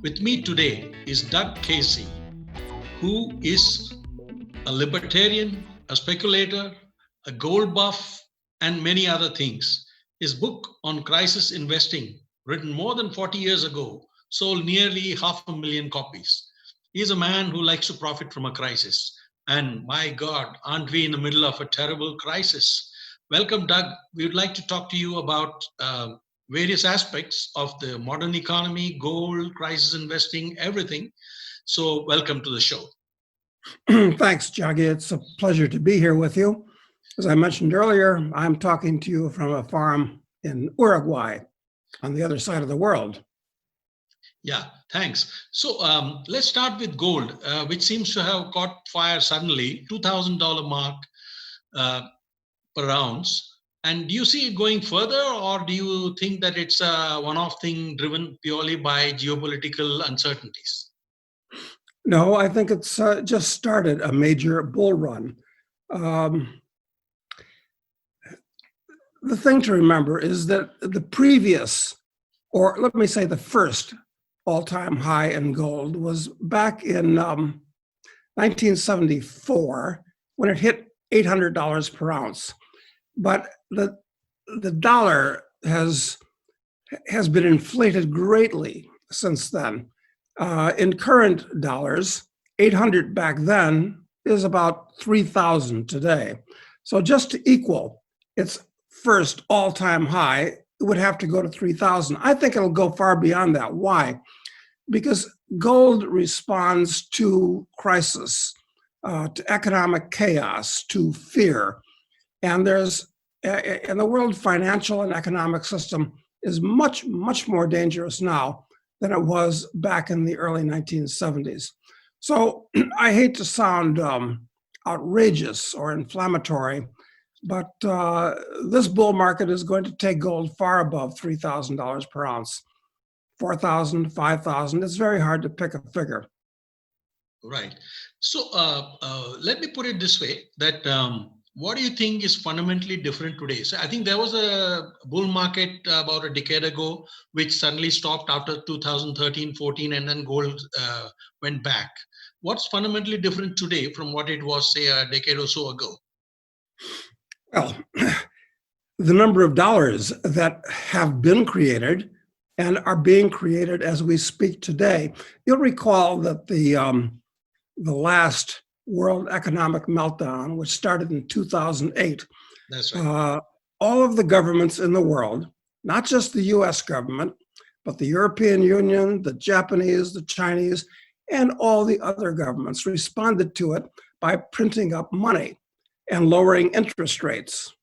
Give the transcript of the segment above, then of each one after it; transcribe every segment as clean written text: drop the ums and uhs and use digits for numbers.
With me today is Doug Casey, who is a libertarian, a speculator, a gold buff, and many other things. His book on crisis investing, written more than 40 years ago, sold nearly 500,000 copies. He is a man who likes to profit from a crisis. And my God, aren't we in the middle of a terrible crisis? Welcome, Doug. We would like to talk to you about various aspects of the modern economy, gold, crisis investing, everything. So, welcome to the show. Thanks, Jaggy. It's a pleasure to be here with you. As I mentioned earlier, I'm talking to you from a farm in Uruguay, on the other side of the world. Yeah, thanks. So let's start with gold, which seems to have caught fire suddenly, $2,000 mark per ounce. And do you see it going further, or do you think that it's a one-off thing driven purely by geopolitical uncertainties? No, I think it's just started a major bull run. The thing to remember is that the previous, or let me say the first all-time high in gold was back in 1974 when it hit $800 per ounce. But the dollar has been inflated greatly since then. In current dollars, 800 back then is about 3,000 today. So just to equal its first all-time high, it would have to go to 3,000. I think it'll go far beyond that. Why? Because gold responds to crisis, to economic chaos, to fear. And the world financial and economic system is much, much more dangerous now than it was back in the early 1970s. So I hate to sound outrageous or inflammatory, but this bull market is going to take gold far above $3,000 per ounce. 4,000, 5,000, it's very hard to pick a figure. Right. So let me put it this way, that what do you think is fundamentally different today? So I think there was a bull market about a decade ago, which suddenly stopped after 2013, 14, and then gold went back. What's fundamentally different today from what it was, say, a decade or so ago? Well, the number of dollars that have been created and are being created as we speak today. You'll recall that the last world economic meltdown, which started in 2008, That's right. All of the governments in the world, not just the US government, but the European Union, the Japanese, the Chinese, and all the other governments responded to it by printing up money and lowering interest rates.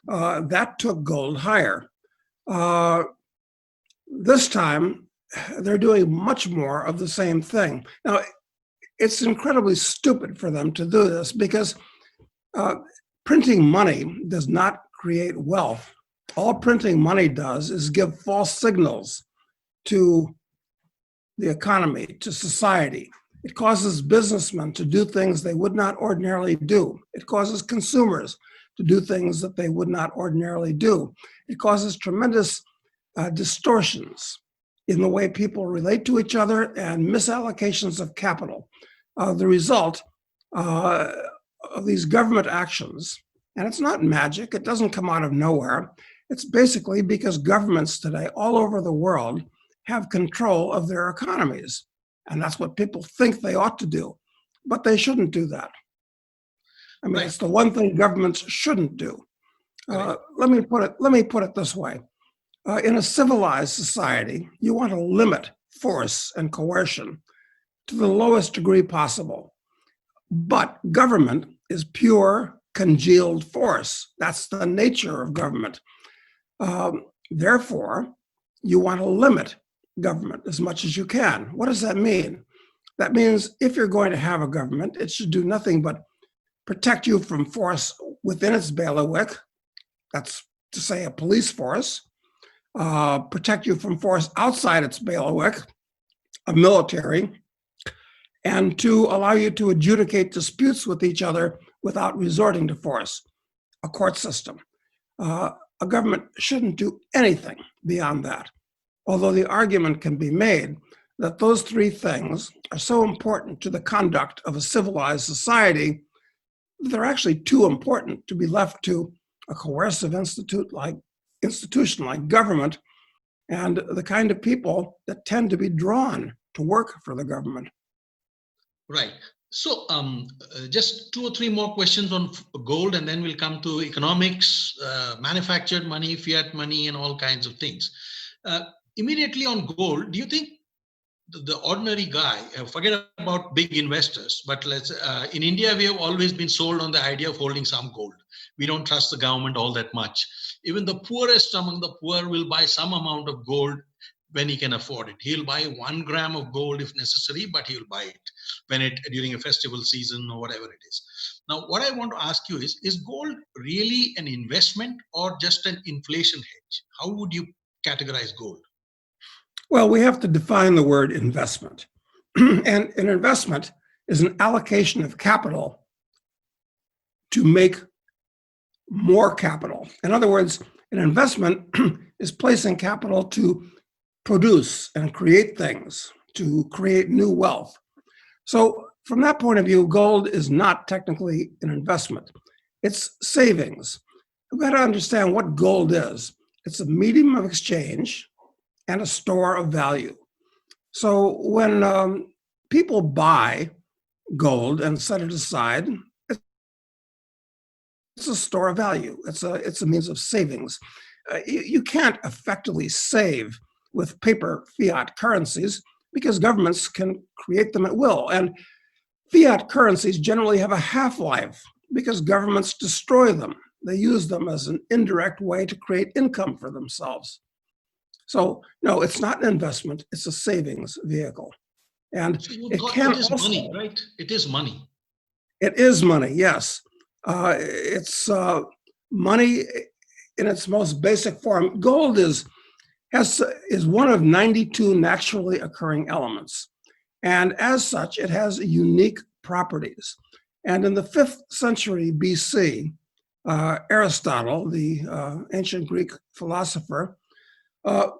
That took gold higher. This time, they're doing much more of the same thing. Now, it's incredibly stupid for them to do this because printing money does not create wealth. All printing money does is give false signals to the economy, to society. It causes businessmen to do things they would not ordinarily do. It causes consumers to do things that they would not ordinarily do. It causes tremendous distortions in the way people relate to each other and misallocations of capital. The result of these government actions, and it's not magic, it doesn't come out of nowhere. It's basically because governments today all over the world have control of their economies. And that's what people think they ought to do, but they shouldn't do that. I mean, It's the one thing governments shouldn't do. Let me put it this way. In a civilized society, you want to limit force and coercion to the lowest degree possible. But government is pure congealed force. That's the nature of government. Therefore, you want to limit government as much as you can. What does that mean? That means if you're going to have a government, it should do nothing but protect you from force within its bailiwick. That's to say a police force. Protect you from force outside its bailiwick, a military, and to allow you to adjudicate disputes with each other without resorting to force, a court system. A government shouldn't do anything beyond that. Although the argument can be made that those three things are so important to the conduct of a civilized society that they're actually too important to be left to a coercive institution like government and the kind of people that tend to be drawn to work for the government. Right. So just two or three more questions on gold, and then we'll come to economics, manufactured money, fiat money, and all kinds of things. Immediately on gold, do you think the ordinary guy, forget about big investors, but in India, we have always been sold on the idea of holding some gold. We don't trust the government all that much. Even the poorest among the poor will buy some amount of gold when he can afford it. He'll buy 1 gram of gold if necessary, but he'll buy it during a festival season or whatever it is. Now, what I want to ask you is gold really an investment or just an inflation hedge? How would you categorize gold? Well, we have to define the word investment. And an investment is an allocation of capital to make more capital. In other words, an investment is placing capital to produce and create things, to create new wealth. So from that point of view, gold is not technically an investment. It's savings. We've got to understand what gold is. It's a medium of exchange and a store of value. So when people buy gold and set it aside, it's a store of value. It's a means of savings. You can't effectively save with paper fiat currencies because governments can create them at will. And fiat currencies generally have a half-life because governments destroy them. They use them as an indirect way to create income for themselves. So no, it's not an investment, it's a savings vehicle. And So it can it is also, money, right? It is money. It is money, yes. It's money in its most basic form. Gold is one of 92 naturally occurring elements. And as such, it has unique properties. And in the 5th century BC, Aristotle, the ancient Greek philosopher,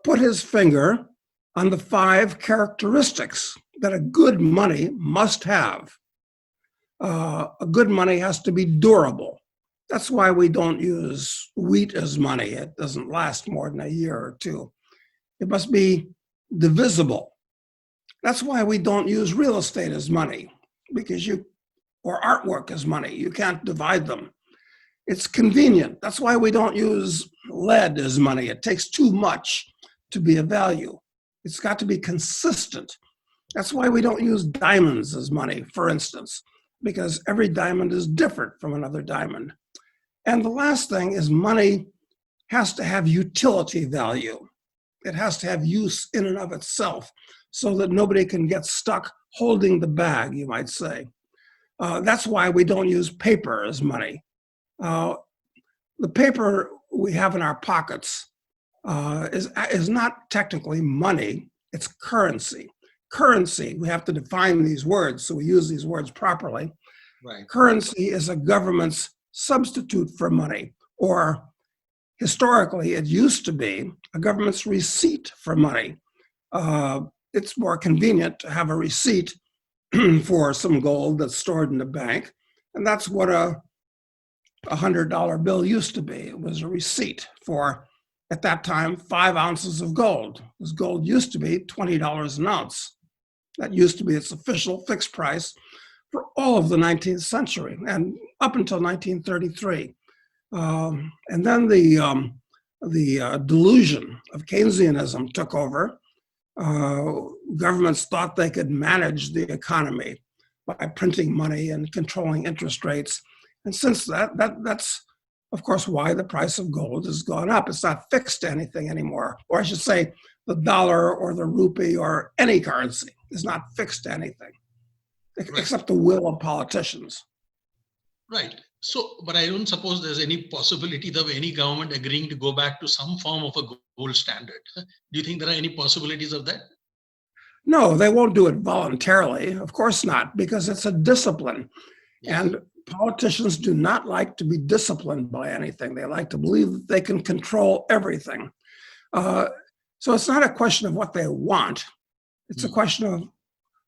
put his finger on the 5 characteristics that a good money must have. A good money has to be durable. That's why we don't use wheat as money. It doesn't last more than a year or two. It must be divisible. That's why we don't use real estate as money, or artwork as money. You can't divide them. It's convenient. That's why we don't use lead as money. It takes too much to be a value. It's got to be consistent. That's why we don't use diamonds as money, for instance, because every diamond is different from another diamond. And the last thing is money has to have utility value. It has to have use in and of itself so that nobody can get stuck holding the bag, you might say. That's why we don't use paper as money. The paper we have in our pockets is not technically money, it's currency. Currency, we have to define these words, so we use these words properly. Right. Currency is a government's substitute for money, or historically, it used to be a government's receipt for money. It's more convenient to have a receipt for some gold that's stored in the bank, and that's what a $100 bill used to be. It was a receipt for, at that time, 5 ounces of gold, because gold used to be $20 an ounce. That used to be its official fixed price for all of the 19th century and up until 1933. And then the delusion of Keynesianism took over. Governments thought they could manage the economy by printing money and controlling interest rates. And since that's of course why the price of gold has gone up. It's not fixed to anything anymore. Or I should say the dollar or the rupee or any currency is not fixed to anything, except the will of politicians. Right. So, but I don't suppose there's any possibility of any government agreeing to go back to some form of a gold standard. Do you think there are any possibilities of that? No, they won't do it voluntarily. Of course not, because it's a discipline. Yeah. And politicians do not like to be disciplined by anything. They like to believe that they can control everything. So it's not a question of what they want. It's a question of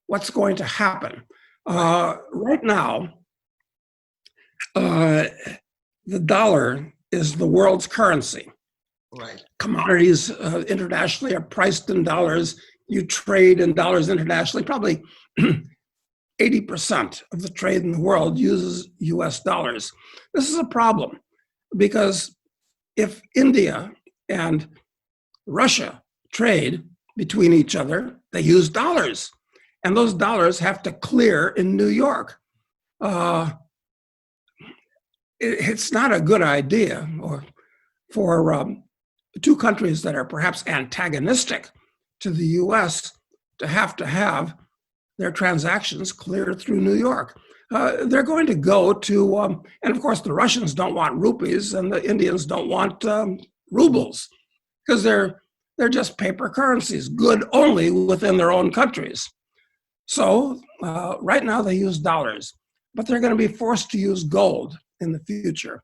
what's going to happen. Right now, the dollar is the world's currency. Right. Commodities internationally are priced in dollars. You trade in dollars internationally. Probably 80% of the trade in the world uses US dollars. This is a problem because if India and Russia trade between each other, they use dollars. And those dollars have to clear in New York. It's not a good idea for two countries that are perhaps antagonistic to the US to have their transactions cleared through New York. They're going to go to, and of course the Russians don't want rupees and the Indians don't want rubles because they're just paper currencies, good only within their own countries. So right now they use dollars, but they're going to be forced to use gold in the future.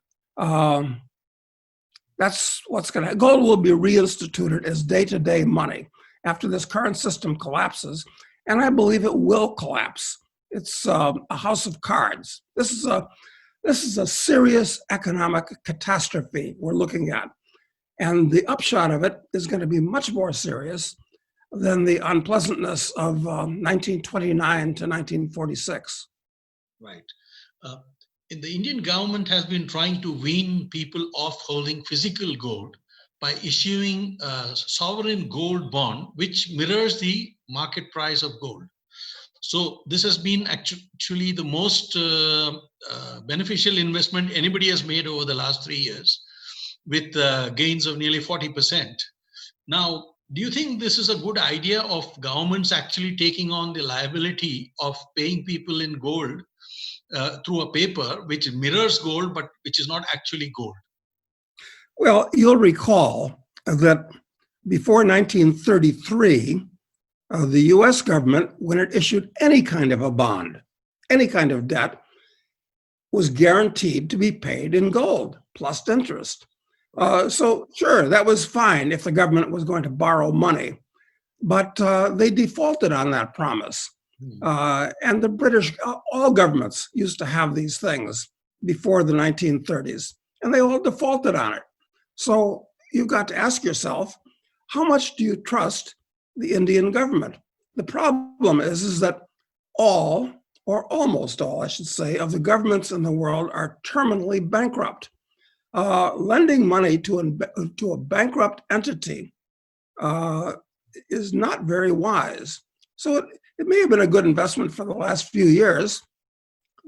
That's what's going to happen. Gold will be reinstituted as day-to-day money after this current system collapses, and I believe it will collapse. It's a house of cards. This is a serious economic catastrophe we're looking at, and the upshot of it is going to be much more serious than the unpleasantness of 1929 to 1946. Right. The Indian government has been trying to wean people off holding physical gold by issuing a sovereign gold bond, which mirrors the market price of gold. So this has been actually the most beneficial investment anybody has made over the last 3 years, with gains of nearly 40%. Now, do you think this is a good idea of governments actually taking on the liability of paying people in gold through a paper which mirrors gold, but which is not actually gold? Well, you'll recall that before 1933, the US government, when it issued any kind of a bond, any kind of debt, was guaranteed to be paid in gold plus interest. So sure, that was fine if the government was going to borrow money, but they defaulted on that promise. And the British, all governments used to have these things before the 1930s, and they all defaulted on it. So you've got to ask yourself, how much do you trust the Indian government? The problem is that all, or almost all, I should say, of the governments in the world are terminally bankrupt. Lending money to a bankrupt entity is not very wise. So it may have been a good investment for the last few years,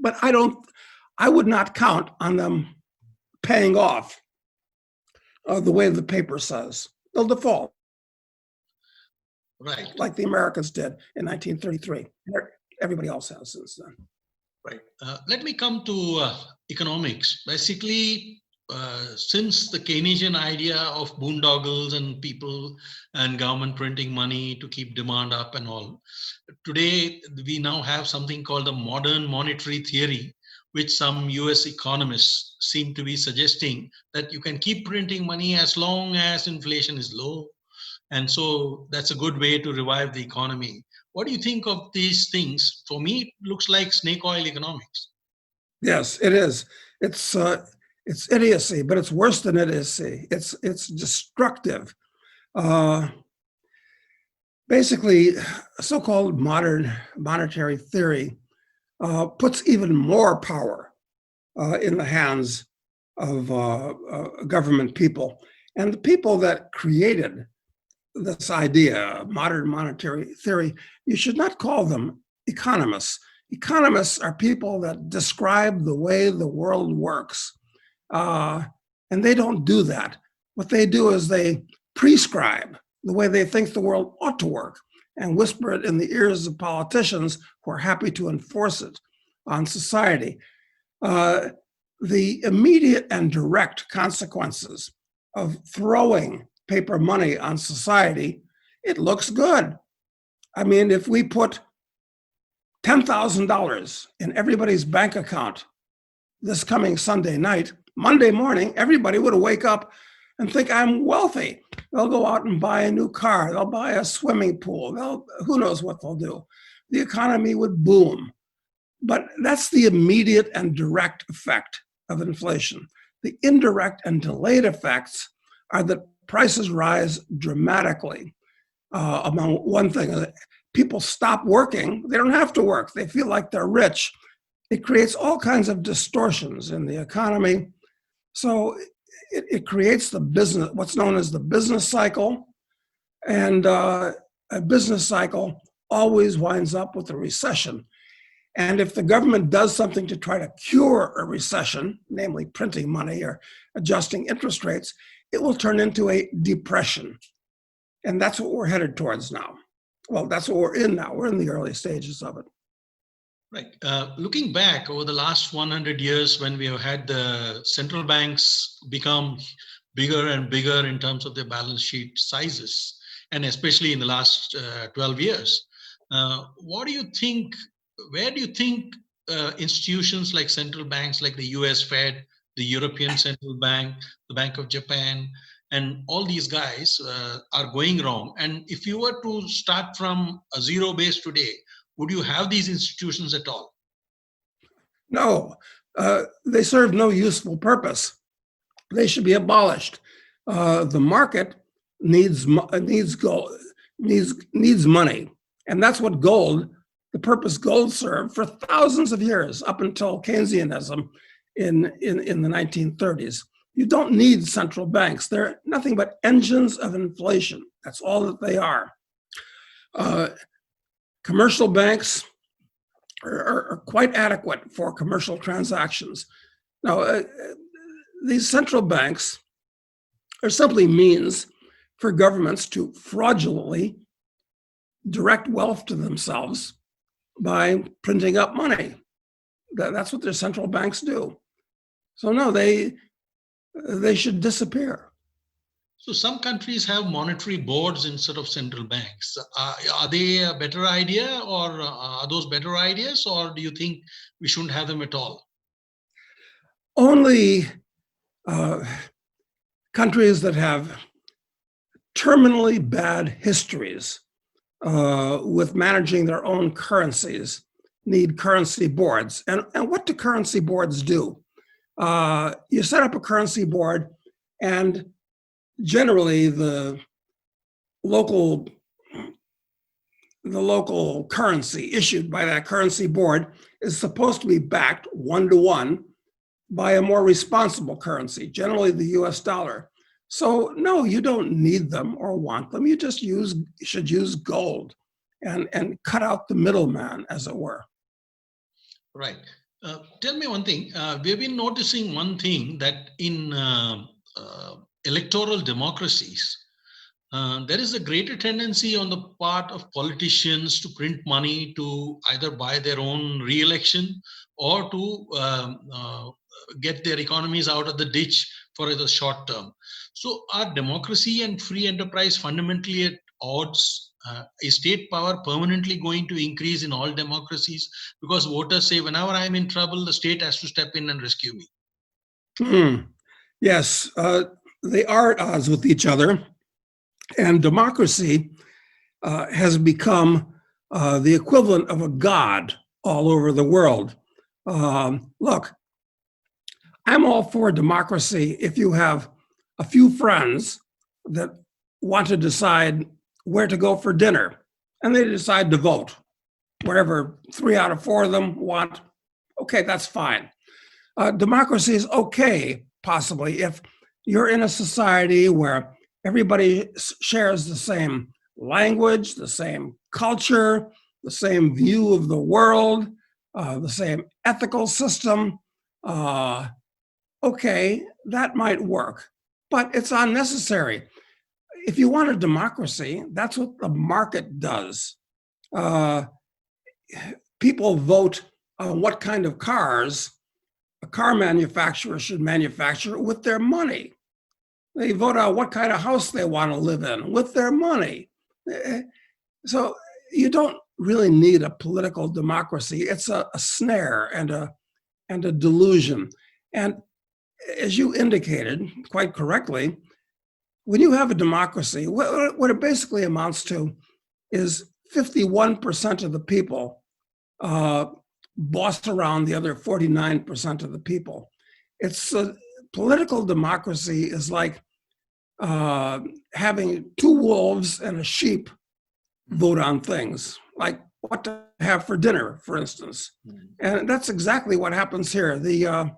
but I would not count on them paying off the way the paper says. They'll default. Right. Like the Americans did in 1933. Everybody else has since then. Right. Let me come to economics. Basically, since the Keynesian idea of boondoggles and people and government printing money to keep demand up and all, today we now have something called the modern monetary theory, which some US economists seem to be suggesting that you can keep printing money as long as inflation is low. And so that's a good way to revive the economy. What do you think of these things? For me, it looks like snake oil economics. Yes, it is. It's idiocy, but it's worse than idiocy. It's destructive. Basically, so-called modern monetary theory puts even more power in the hands of government people. And the people that created this idea, modern monetary theory, you should not call them economists. Economists are people that describe the way the world works. And they don't do that. What they do is they prescribe the way they think the world ought to work and whisper it in the ears of politicians who are happy to enforce it on society. The immediate and direct consequences of throwing paper money on society, it looks good. I mean, if we put $10,000 in everybody's bank account this coming Sunday night, Monday morning, everybody would wake up and think I'm wealthy. They'll go out and buy a new car. They'll buy a swimming pool. Who knows what they'll do. The economy would boom. But that's the immediate and direct effect of inflation. The indirect and delayed effects are that prices rise dramatically. Among one thing, people stop working. They don't have to work. They feel like they're rich. It creates all kinds of distortions in the economy. So it creates the business, what's known as the business cycle. And a business cycle always winds up with a recession. And if the government does something to try to cure a recession, namely printing money or adjusting interest rates, it will turn into a depression. And that's what we're headed towards now. Well, that's what we're in now. We're in the early stages of it. Right. Looking back over the last 100 years, when we have had the central banks become bigger and bigger in terms of their balance sheet sizes, and especially in the last 12 years, what do you think? Where do you think institutions like central banks, like the US Fed, the European Central Bank, the Bank of Japan, and all these guys are going wrong? And if you were to start from a zero base today, would you have these institutions at all? No, they serve no useful purpose. They should be abolished. The market needs gold, needs money, and that's what the purpose gold served for thousands of years, up until Keynesianism in the 1930s. You don't need central banks. They're nothing but engines of inflation. That's all that they are. Commercial banks are quite adequate for commercial transactions. Now, these central banks are simply means for governments to fraudulently direct wealth to themselves by printing up money. That's what their central banks do. So no, they should disappear. So some countries have monetary boards instead of central banks. Are they a better idea, or are those better ideas, or do you think we shouldn't have them at all? Only countries that have terminally bad histories with managing their own currencies need currency boards. And what do currency boards do? You set up a currency board, and generally the local currency issued by that currency board is supposed to be backed 1-to-1 by a more responsible currency, generally the US dollar. So no, you don't need them or want them. You just should use gold and cut out the middleman, as it were. Right. Tell me one thing. We've been noticing one thing, that in electoral democracies, there is a greater tendency on the part of politicians to print money to either buy their own re-election or to get their economies out of the ditch for the short term. So are democracy and free enterprise fundamentally at odds? Is state power permanently going to increase in all democracies? Because voters say, whenever I'm in trouble, the state has to step in and rescue me. Yes, they are at odds with each other. And democracy has become the equivalent of a god all over the world. Look, I'm all for democracy if you have a few friends that want to decide where to go for dinner, and they decide to vote. Wherever 3 out of 4 of them want, okay, that's fine. Democracy is okay, possibly, if you're in a society where everybody shares the same language, the same culture, the same view of the world, the same ethical system. Okay, that might work, but it's unnecessary. If you want a democracy, that's what the market does. People vote on what kind of cars a car manufacturer should manufacture with their money. They vote on what kind of house they want to live in with their money. So you don't really need a political democracy. It's a snare and a delusion. And as you indicated quite correctly, when you have a democracy, what it basically amounts to is 51% of the people boss around the other 49% of the people. It's political democracy is like having two wolves and a sheep vote on things, like what to have for dinner, for instance. And that's exactly what happens here. The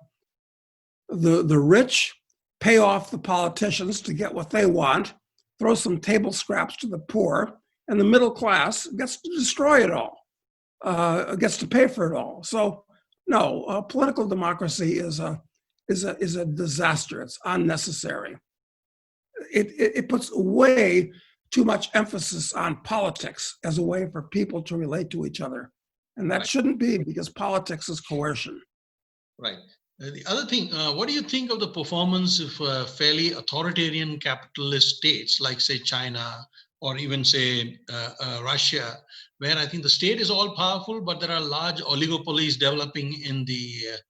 rich pay off the politicians to get what they want, throw some table scraps to the poor, and the middle class gets to destroy it all, gets to pay for it all. So, no, political democracy is a disaster. It's unnecessary. It puts way too much emphasis on politics as a way for people to relate to each other, and that shouldn't be, because politics is coercion. Right. The other thing, what do you think of the performance of fairly authoritarian capitalist states like, say, China, or even, say, Russia, where I think the state is all powerful, but there are large oligopolies developing in the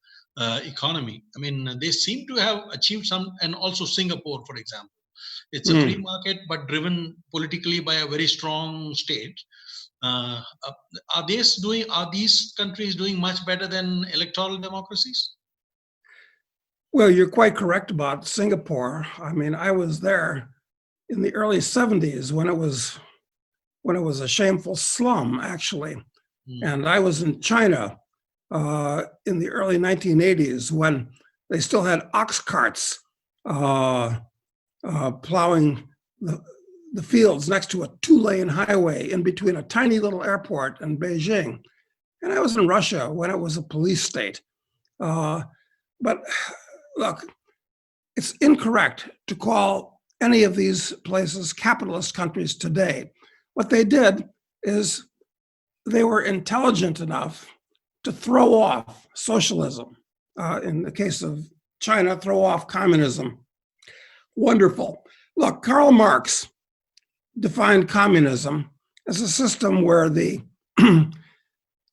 economy? I mean, they seem to have achieved some, and also Singapore, for example. It's a free market, but driven politically by a very strong state. Are these countries doing much better than electoral democracies? Well, you're quite correct about Singapore. I mean, I was there in the early 70s when it was a shameful slum, actually. And I was in China in the early 1980s when they still had ox carts plowing the fields next to a 2-lane highway in between a tiny little airport and Beijing. And I was in Russia when it was a police state. But look, it's incorrect to call any of these places capitalist countries today. What they did is they were intelligent enough to throw off socialism. In the case of China, throw off communism. Wonderful. Look, Karl Marx defined communism as a system where the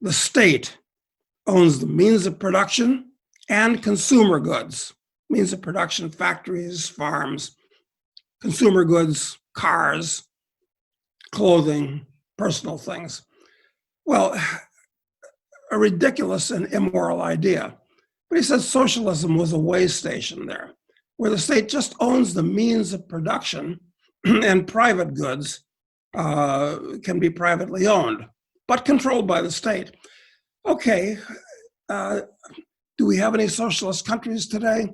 state owns the means of production and consumer goods. Means of production, factories, farms, consumer goods, cars, clothing, personal things. Well, a ridiculous and immoral idea. But he said socialism was a way station there, where the state just owns the means of production and private goods can be privately owned, but controlled by the state. Okay, do we have any socialist countries today?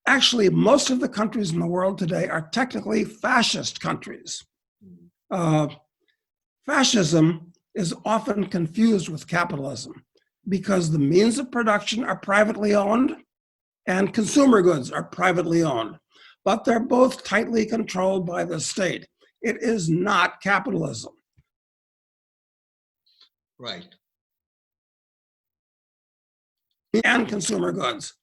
Actually, most of the countries in the world today are technically fascist countries. Fascism is often confused with capitalism because the means of production are privately owned and consumer goods are privately owned, but they're both tightly controlled by the state. It is not capitalism. Right. And consumer goods.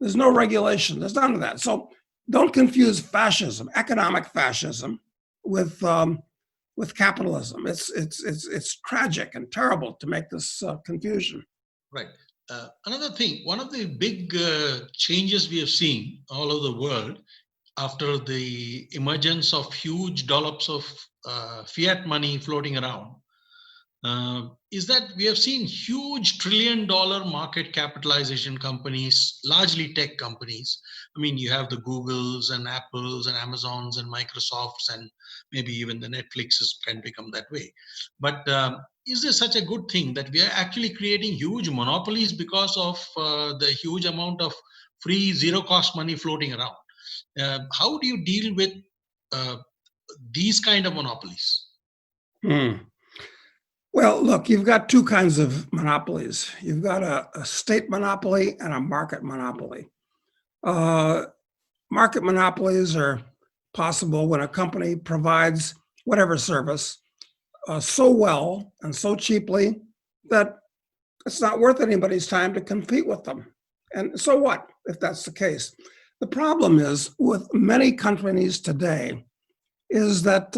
There's no regulation. There's none of that. So don't confuse fascism, economic fascism, with capitalism. It's tragic and terrible to make this confusion. Right. Another thing, one of the big changes we have seen all over the world after the emergence of huge dollops of fiat money floating around is that we have seen huge trillion-dollar market capitalization companies, largely tech companies. I mean, you have the Googles and Apples and Amazons and Microsofts, and maybe even the Netflixes can become that way. But is this such a good thing that we are actually creating huge monopolies because of the huge amount of free zero-cost money floating around? How do you deal with these kind of monopolies? Well, look, you've got two kinds of monopolies. You've got a state monopoly and a market monopoly. Market monopolies are possible when a company provides whatever service so well and so cheaply that it's not worth anybody's time to compete with them. And so what, if that's the case? The problem is with many companies today is that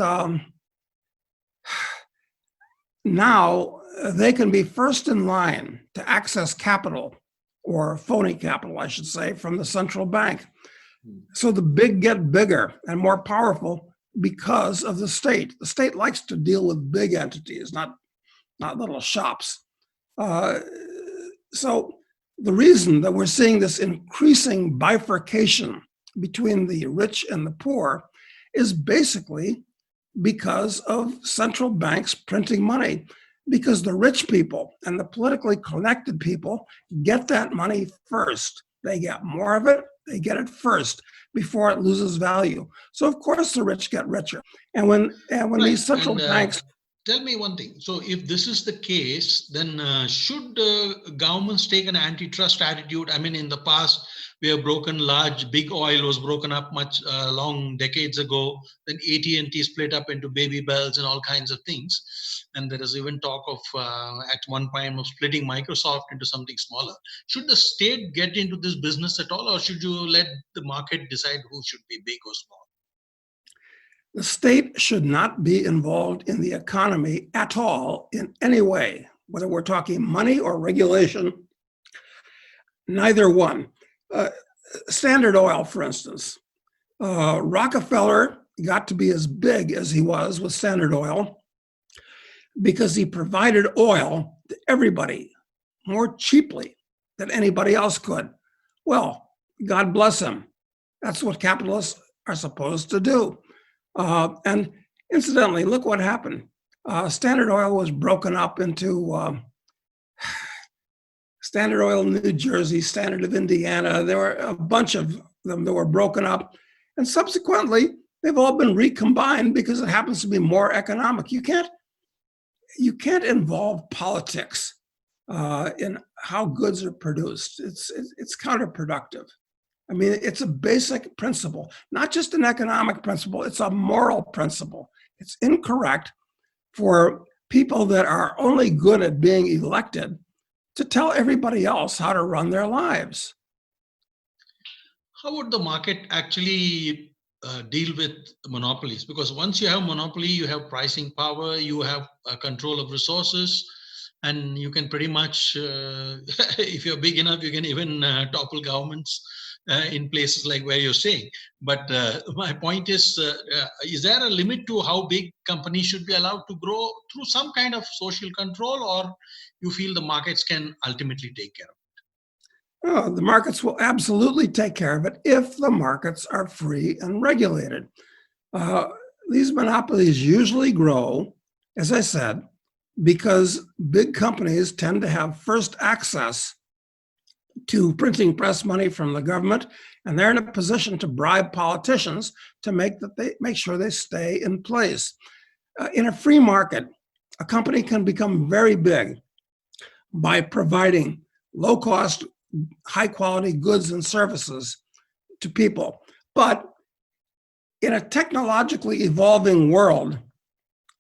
now they can be first in line to access capital, or phony capital, I should say, from the central bank. So the big get bigger and more powerful because of the state. The state likes to deal with big entities, not little shops. Uh, so the reason that we're seeing this increasing bifurcation between the rich and the poor is basically because of central banks printing money, because the rich people and the politically connected people get that money first. They get more of it, they get it first before it loses value. So of course the rich get richer. And when Right. these central banks Tell me one thing. So, if this is the case, then should governments take an antitrust attitude? I mean, in the past, we have broken big oil was broken up much long decades ago. Then AT&T split up into baby bells and all kinds of things. And there is even talk of at one time of splitting Microsoft into something smaller. Should the state get into this business at all, or should you let the market decide who should be big or small? the state should not be involved in the economy at all in any way, whether we're talking money or regulation, neither one. Standard Oil, for instance, Rockefeller got to be as big as he was with Standard Oil because he provided oil to everybody more cheaply than anybody else could. Well, God bless him. That's what capitalists are supposed to do. And incidentally, look what happened. Standard Oil was broken up into Standard Oil New Jersey, Standard of Indiana. There were a bunch of them that were broken up. And subsequently, they've all been recombined because it happens to be more economic. You can't involve politics in how goods are produced. It's counterproductive. I mean, it's a basic principle, not just an economic principle, it's a moral principle. It's incorrect for people that are only good at being elected to tell everybody else how to run their lives. How would the market actually deal with monopolies? Because once you have monopoly, you have pricing power, you have control of resources, and you can pretty much, if you're big enough, you can even topple governments in places like where you're staying. But my point is there a limit to how big companies should be allowed to grow through some kind of social control, or you feel the markets can ultimately take care of it? Oh, the markets will absolutely take care of it if the markets are free and regulated. These monopolies usually grow, as I said, because big companies tend to have first access to printing press money from the government, and they're in a position to bribe politicians to make sure they stay in place. In a free market, a company can become very big by providing low-cost, high-quality goods and services to people. But in a technologically evolving world,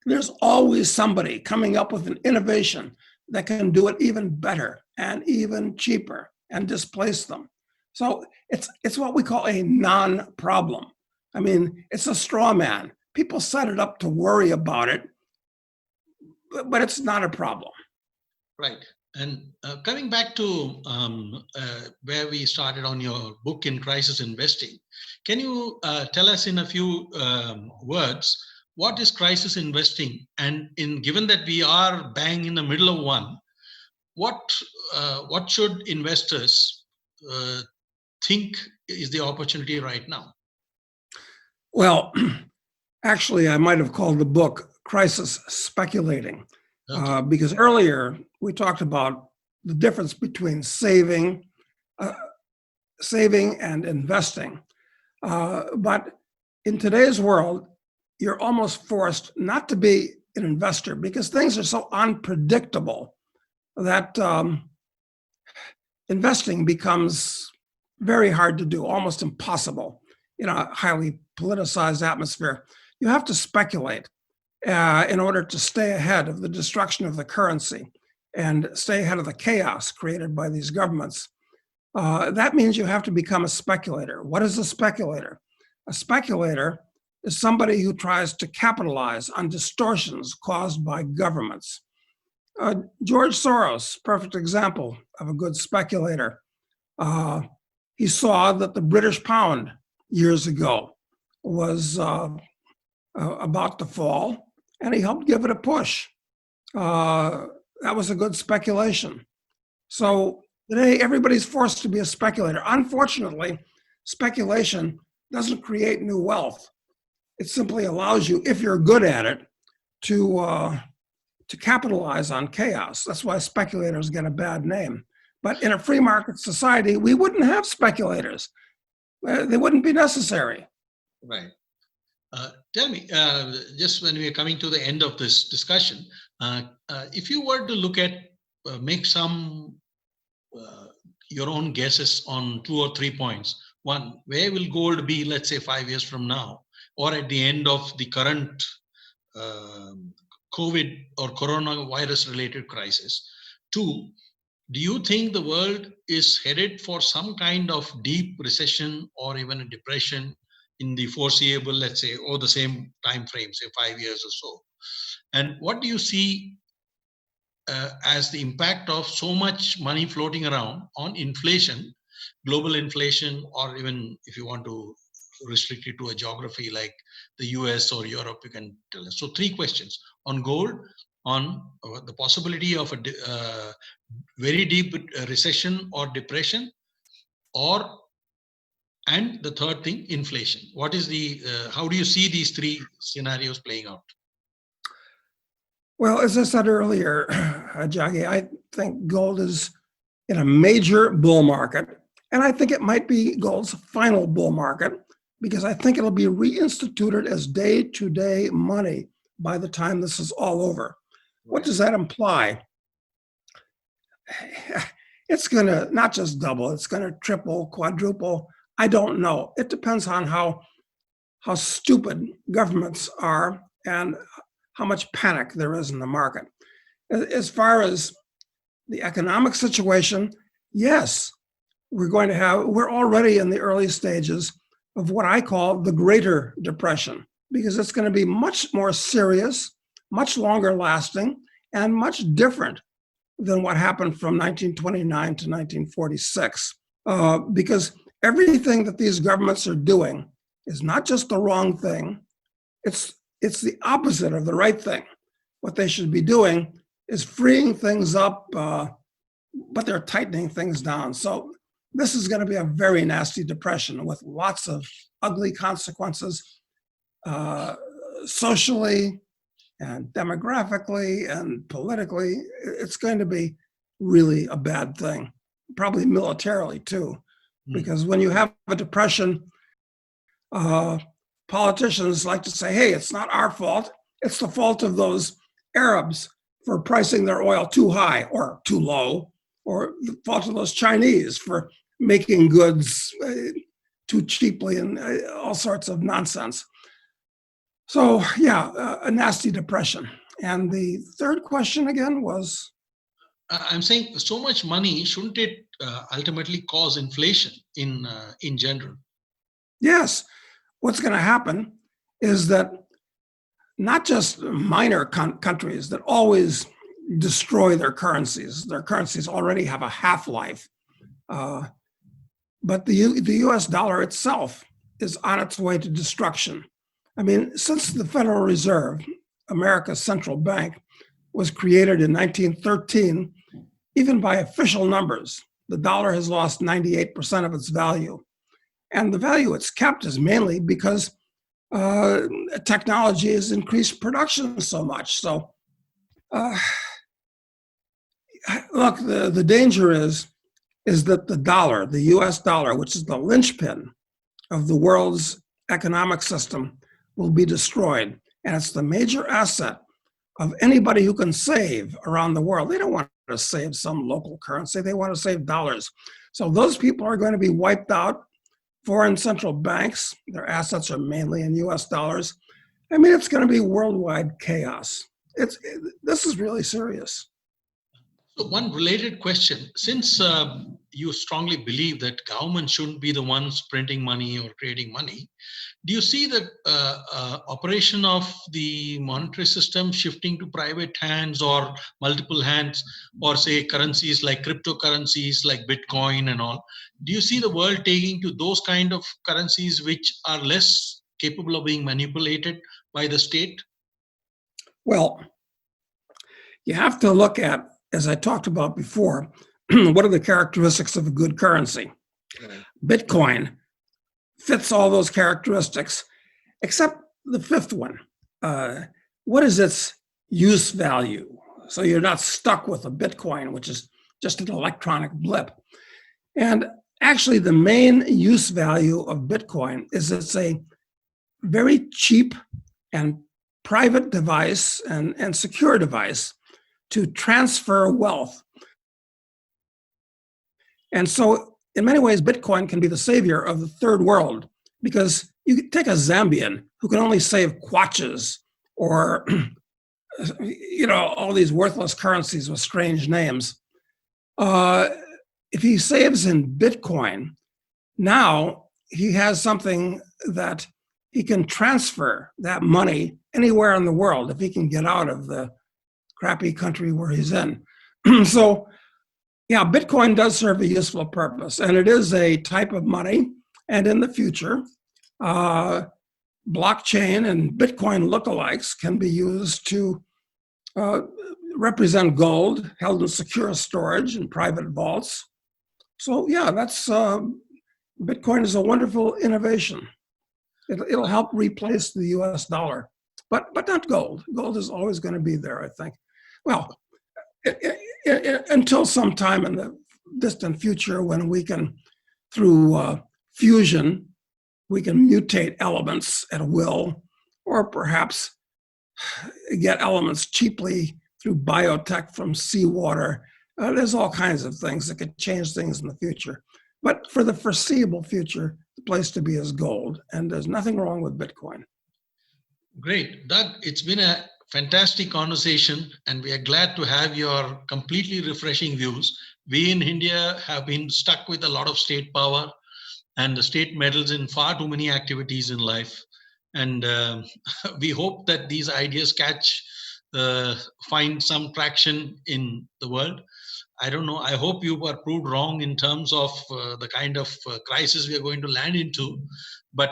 there's always somebody coming up with an innovation that can do it even better and even cheaper and displace them. So it's what we call a non-problem. I mean, it's a straw man. People set it up to worry about it, but it's not a problem. Right. And coming back to where we started on your book in Crisis Investing, can you tell us in a few words, what is crisis investing? And given that we are bang in the middle of one, what should investors think is the opportunity right now? Well, actually, I might have called the book Crisis Speculating, because earlier we talked about the difference between saving and investing. But in today's world, you're almost forced not to be an investor because things are so unpredictable that investing becomes very hard to do, almost impossible in a highly politicized atmosphere. You have to speculate in order to stay ahead of the destruction of the currency and stay ahead of the chaos created by these governments. That means you have to become a speculator. What is a speculator? A speculator is somebody who tries to capitalize on distortions caused by governments. George Soros, perfect example of a good speculator. He saw that the British pound years ago was about to fall, and he helped give it a push. That was a good speculation. So today, everybody's forced to be a speculator. Unfortunately, speculation doesn't create new wealth. It simply allows you, if you're good at it, to capitalize on chaos. That's why speculators get a bad name. But in a free market society, we wouldn't have speculators. They wouldn't be necessary. Right. Tell me, just when we are coming to the end of this discussion, if you were to look at, make some your own guesses on 2 or 3 points. One, where will gold be, let's say, 5 years from now, or at the end of the current COVID or coronavirus related crisis? Two, do you think the world is headed for some kind of deep recession or even a depression in the foreseeable, let's say, or the same time frame, say 5 years or so? And what do you see as the impact of so much money floating around on inflation, global inflation, or even if you want to restrict it to a geography like the US or Europe, you can tell us. So 3 questions on gold, on the possibility of a very deep recession or depression, and the third thing, inflation. What is the, how do you see these 3 scenarios playing out? Well, as I said earlier, Jaggi, I think gold is in a major bull market, and I think it might be gold's final bull market because I think it'll be reinstituted as day-to-day money by the time this is all over. What does that imply? It's going to not just double, it's going to triple, quadruple. I don't know. It depends on how stupid governments are and how much panic there is in the market. As far as the economic situation, yes, we're already in the early stages of what I call the Greater Depression, because it's going to be much more serious, much longer lasting, and much different than what happened from 1929 to 1946. Because everything that these governments are doing is not just the wrong thing, it's the opposite of the right thing. What they should be doing is freeing things up, but they're tightening things down. So this is going to be a very nasty depression with lots of ugly consequences, socially and demographically and politically. It's going to be really a bad thing, probably militarily too, because when you have a depression, politicians like to say, hey, it's not our fault. It's the fault of those Arabs for pricing their oil too high or too low, or the fault of those Chinese for making goods too cheaply and all sorts of nonsense. So yeah, a nasty depression. And the third question again was? I'm saying so much money, shouldn't it ultimately cause inflation in general? Yes. What's going to happen is that not just minor countries that always destroy their currencies already have a half-life, but the US dollar itself is on its way to destruction. I mean, since the Federal Reserve, America's central bank, was created in 1913, even by official numbers, the dollar has lost 98% of its value. And the value it's kept is mainly because technology has increased production so much. So, look, the danger is that the dollar, the US dollar, which is the linchpin of the world's economic system, will be destroyed. And it's the major asset of anybody who can save around the world. They don't want to save some local currency. They want to save dollars. So those people are going to be wiped out. Foreign central banks, their assets are mainly in US dollars. I mean, it's going to be worldwide chaos. This is really serious. So one related question, since you strongly believe that government shouldn't be the ones printing money or creating money. Do you see the operation of the monetary system shifting to private hands or multiple hands, or say currencies like cryptocurrencies like Bitcoin and all? Do you see the world taking to those kind of currencies which are less capable of being manipulated by the state? Well, you have to look at, as I talked about before, what are the characteristics of a good currency? Right. Bitcoin fits all those characteristics, except the fifth one. What is its use value? So you're not stuck with a Bitcoin, which is just an electronic blip. And actually, the main use value of Bitcoin is it's a very cheap and private device and secure device to transfer wealth. And so in many ways, Bitcoin can be the savior of the third world, because you could take a Zambian who can only save kwaches or all these worthless currencies with strange names. If he saves in Bitcoin, now he has something that he can transfer that money anywhere in the world if he can get out of the crappy country where he's in. So, yeah, Bitcoin does serve a useful purpose, and it is a type of money. And in the future, blockchain and Bitcoin lookalikes can be used to represent gold held in secure storage in private vaults. So, yeah, that's Bitcoin is a wonderful innovation. It'll help replace the U.S. dollar, but not gold. Gold is always going to be there, I think. Well, until some time in the distant future when we can, through fusion, we can mutate elements at will, or perhaps get elements cheaply through biotech from seawater. There's all kinds of things that could change things in the future. But for the foreseeable future, the place to be is gold, and there's nothing wrong with Bitcoin. Great. Doug, it's been a fantastic conversation, and we are glad to have your completely refreshing views. We in India have been stuck with a lot of state power, and the state meddles in far too many activities in life. And we hope that these ideas find some traction in the world. I don't know. I hope you were proved wrong in terms of the kind of crisis we are going to land into. But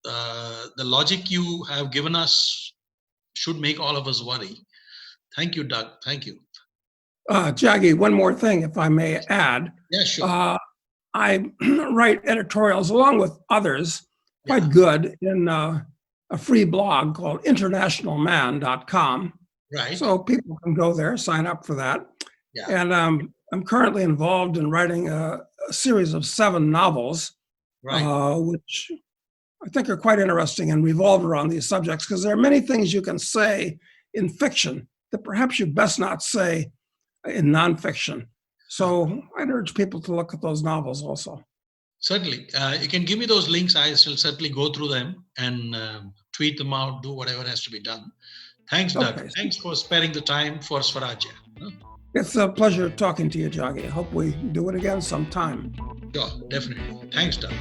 the logic you have given us should make all of us worry. Thank you, Doug. Thank you. Jaggy, one more thing, if I may add. Yeah, sure. I write editorials along with others, quite good, in a free blog called internationalman.com. Right. So people can go there, sign up for that. Yeah. And I'm currently involved in writing a series of 7 novels, which I think are quite interesting and revolve around these subjects, because there are many things you can say in fiction that perhaps you best not say in nonfiction. So I'd urge people to look at those novels also. Certainly. You can give me those links. I shall certainly go through them and tweet them out, do whatever has to be done. Thanks, Doug. Okay. Thanks for sparing the time for Swarajya. It's a pleasure talking to you, Jaggi. I hope we do it again sometime. Sure, definitely. Thanks, Doug.